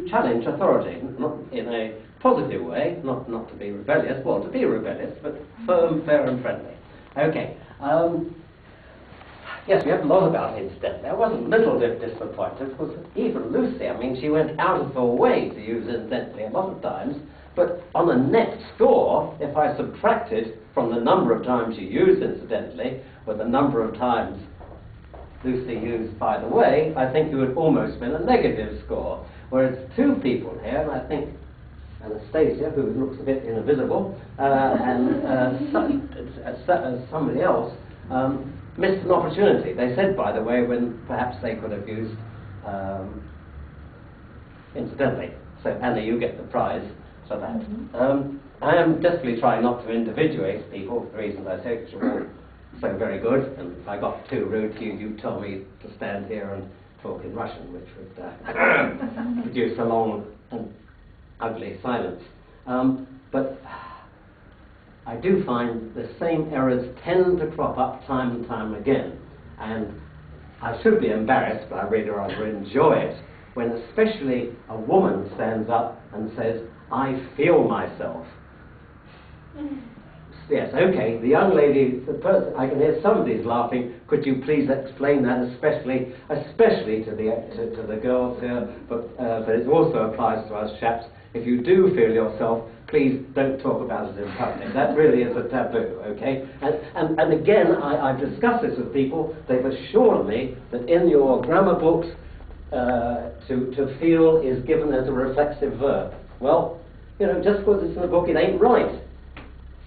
to challenge authority, not in a positive way, not to be rebellious, well, to be rebellious, but firm, fair and friendly. Okay. Yes, we have a lot about incidentally. I was a little bit disappointed because even Lucy, I mean, she went out of her way to use incidentally a lot of times, but on a net score, if I subtracted from the number of times she used incidentally with the number of times Lucy used by the way, I think you would almost win a negative score. Whereas two people here, and I think Anastasia, who looks a bit invisible, and somebody else, missed an opportunity. They said, by the way, when perhaps they could have used incidentally. So, Anna, you get the prize for that. Mm-hmm. I am desperately trying not to individuate people for the reasons I say, which are all so very good, and if I got too rude to you, you told me to stand here and talk in Russian, which would produce a long and ugly silence. But I do find the same errors tend to crop up time and time again, and I should be embarrassed, but I really rather enjoy it when especially a woman stands up and says, "I feel myself." Yes, okay, the young lady, the person, I can hear somebody's laughing. Could you please explain that, especially to the girls here, but it also applies to us chaps. If you do feel yourself, please don't talk about it in public. That really is a taboo, okay? And again, I've discussed this with people. They've assured me that in your grammar books, to feel is given as a reflexive verb. Well, you know, just because it's in the book, it ain't right.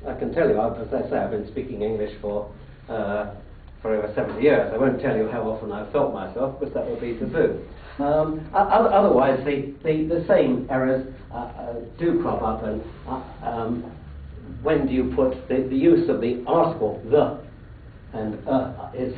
I can tell you, as I say, I've been speaking English for over 70 years. I won't tell you how often I've felt myself, because that would be taboo. Otherwise, the same errors do crop up, and when do you put the use of the article the, and is,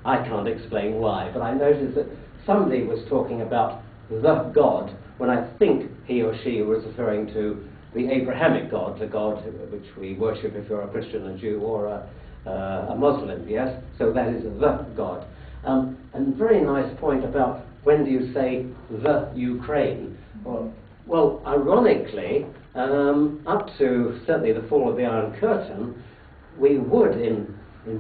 I can't explain why, but I noticed that somebody was talking about the God, when I think he or she was referring to the Abrahamic God, the God which we worship if you're a Christian, a Jew, or a Muslim, yes? So that is the God. And very nice point about when do you say the Ukraine? Well, ironically, up to certainly the fall of the Iron Curtain, we would in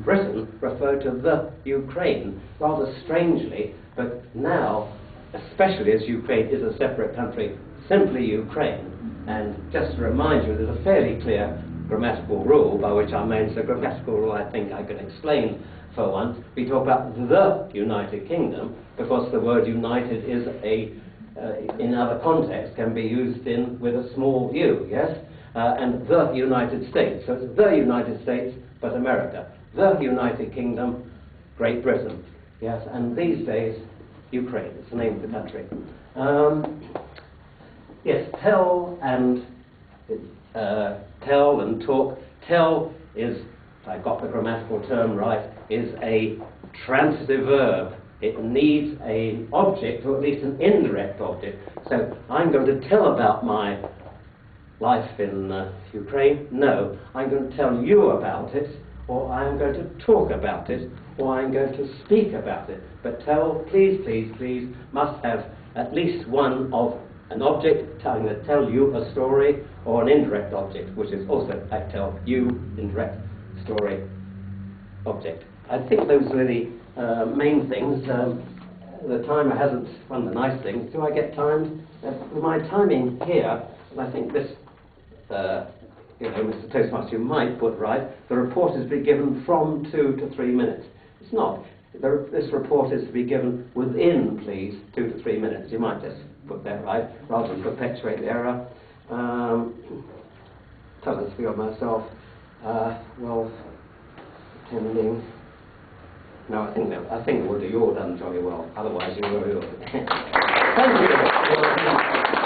Britain refer to the Ukraine, rather strangely, but now, especially as Ukraine is a separate country, simply Ukraine. And just to remind you, there's a fairly clear grammatical rule, by which I mean, it's a grammatical rule I think I can explain for once. We talk about the United Kingdom, because the word united is in other contexts, can be used with a small u, yes? And the United States. So it's the United States, but America. The United Kingdom, Great Britain, yes? And these days, Ukraine, it's the name of the country. Yes, tell and talk. Tell is, if I got the grammatical term right, is a transitive verb. It needs an object, or at least an indirect object. So I'm going to tell about my life in Ukraine. No, I'm going to tell you about it, or I'm going to talk about it, or I'm going to speak about it. But tell, please, please, please, must have at least one of an object tell you a story, or an indirect object, which is also I tell you, indirect story, object. I think those are the main things. The timer hasn't, one of the nice things, do I get timed? With my timing here, and I think this, Mr. Toastmaster, you might put right, the report is to be given from 2 to 3 minutes. It's not. This report is to be given within, please, 2 to 3 minutes. You might just put that right, rather than perpetuate the error. Tell us for myself. Well, attending. No, I think we'll do. You're done jolly well. Otherwise, you will. Thank you.